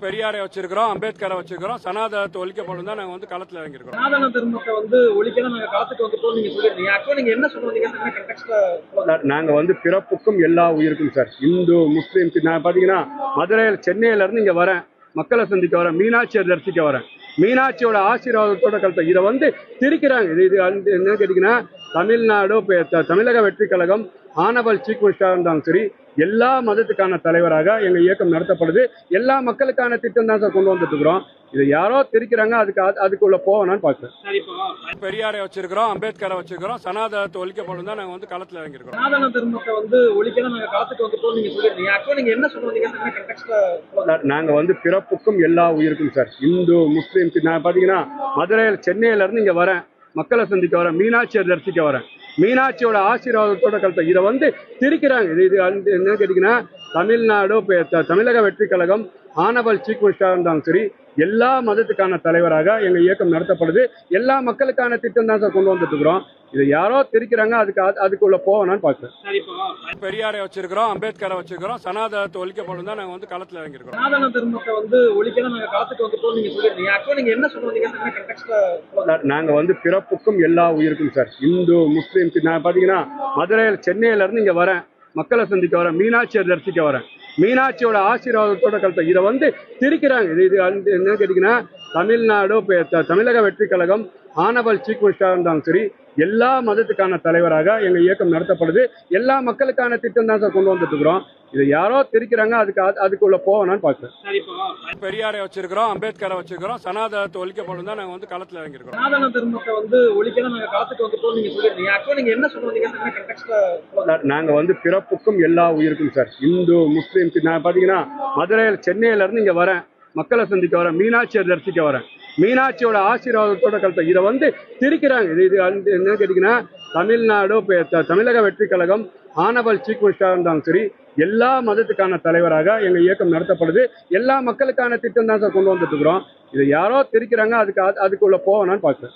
பெரியாரை வச்சிருக்கிறோம், அம்பேத்கரை வச்சிருக்கிறோம். சனாதனத்தை ஒழிக்கப்படும் தான் நாங்க களத்துல இறங்கிருக்கோம். சனாதன தர்மத்தை ஒழிக்கணும் நாங்க களத்துக்கு வந்துட்டோம் நீங்க சொல்லிருந்தீங்க. அப்போ நீங்க என்ன சொல்றீங்க? நாங்க பிறப்புக்கும் எல்லா உயிருக்கும் சார். இந்து முஸ்லீம் நான் பாத்தீங்கன்னா மதுரையில் சென்னையில இருந்து இங்க வரேன், மக்களை சந்திக்க வரேன், மீனாட்சியை தரிசிக்க வரேன். மீனாட்சியோட ஆசீர்வாதத்தோட கலத்தை இதை திரிக்கிறாங்க. இது என்ன கேட்டீங்கன்னா, தமிழ்நாடு தமிழக வெற்றி கழகம் ஆனவல் சீஃப் மினிஸ்டராக இருந்தாலும் சரி, எல்லா மதத்துக்கான தலைவராக எங்க இயக்கம் நடத்தப்படுது. எல்லா மக்களுக்கான திட்டம் தான் சார் கொண்டு வந்துட்டு இருக்கிறோம். இது யாரோ திரிக்கிறாங்க, அதுக்குள்ள போவேனான்னு பாக்குறேன். பெரியாரை வச்சிருக்கிறோம், அம்பேத்கரை வச்சிருக்கிறோம். சனாதனத்தை ஒழிக்கப்படும் தான் நாங்க களத்துல இறங்கிருக்கோம். சனாதன தர்மத்தை ஒழிக்கணும் நாங்க களத்துக்கு வந்துட்டோம் நீங்க சொல்லிருந்தீங்க. அப்போ நீங்க என்ன சொல்றீங்க? நாங்க பிறப்புக்கும் எல்லா உயிருக்கும் சார். இந்து முஸ்லீம் நான் பாத்தீங்கன்னா மதுரையில் சென்னையில இருந்து இங்க வரேன், மக்களை சந்திக்க வரேன், மீனாட்சியை தரிசிக்க வரேன். மீனாட்சியோட ஆசீர்வாதத்தோட கலத்தை இதை திரிக்கிறாங்க. இது என்ன கேட்டீங்கன்னா, தமிழ்நாடு தமிழக வெற்றி கழகம் ஆனவல் சீஃப் மினிஸ்டராக இருந்தாலும் சரி, எல்லா மதத்துக்கான தலைவராக எங்க இயக்கம் நடத்தப்படுது. எல்லா மக்களுக்கான திட்டம் தான் சார் கொண்டு வந்துட்டு இருக்கிறோம். இது யாரோ திரிக்கிறாங்க, அதுக்குள்ள போவேனான்னு பாக்குறேன். பெரியாரை வச்சிருக்கிறோம், அம்பேத்கரை வச்சிருக்கிறோம். சனாதனத்தை ஒழிக்கப்படும் தான் நாங்க களத்துல இறங்கிருக்கோம். சனாதன தர்மத்தை ஒழிக்கணும் நாங்க களத்துக்கு வந்துட்டோம் நீங்க சொல்லிருந்தீங்க. அப்போ நீங்க என்ன சொல்றீங்க? நாங்க பிறப்புக்கும் எல்லா உயிருக்கும் சார். இந்து முஸ்லீம் நான் பாத்தீங்கன்னா மதுரையில் சென்னையில இருந்து இங்க வரேன், மக்களை சந்திக்க வரேன், மீனாட்சியை தரிசிக்க வரேன். மீனாட்சியோட ஆசீர்வாதத்தோட கலத்தை இதை திரிக்கிறாங்க. இது என்ன கேட்டீங்கன்னா, தமிழ்நாடு தமிழக வெற்றி கழகம் ஆனவல் சீஃப் மினிஸ்டராக இருந்தாலும் சரி, எல்லா மதத்துக்கான தலைவராக எங்க இயக்கம் நடத்தப்படுது. எல்லா மக்களுக்கான திட்டம் தான் சார் கொண்டு வந்துட்டு இருக்கிறோம். இது யாரோ திரிக்கிறாங்க, அதுக்குள்ள போவேனான்னு பாக்குறேன். பெரியாரை வச்சிருக்கிறோம், அம்பேத்கரை வச்சிருக்கிறோம். சனாதனத்தை ஒழிக்கப்படும் தான் நாங்க களத்துல இறங்கிருக்கோம். சனாதன தர்மத்தை ஒழிக்கணும் நாங்க களத்துக்கு வந்துட்டோம் நீங்க சொல்லிருந்தீங்க. அப்போ நீங்க என்ன சொல்றீங்க? நாங்க பிறப்புக்கும் எல்லா உயிருக்கும் சார். இந்து முஸ்லீம் நான் பாத்தீங்கன்னா மதுரையில் சென்னையில இருந்து இங்க வரேன், மக்களை சந்திக்க வரேன், மீனாட்சியை தரிசிக்க வரேன். மீனாட்சியோட ஆசீர்வாதத்தோட கலத்தை இதை திரிக்கிறாங்க. இது என்ன கேட்டீங்கன்னா, தமிழ்நாடு தமிழக வெற்றி கழகம் ஆனவல் சீஃப் மினிஸ்டராக இருந்தாலும் சரி, எல்லா மதத்துக்கான தலைவராக எங்க இயக்கம் நடத்தப்படுது. எல்லா மக்களுக்கான திட்டம் தான் சார் கொண்டு வந்துட்டு இருக்கிறோம். இது யாரோ திரிக்கிறாங்க, அதுக்குள்ள போவேனான்னு பாக்குறேன்.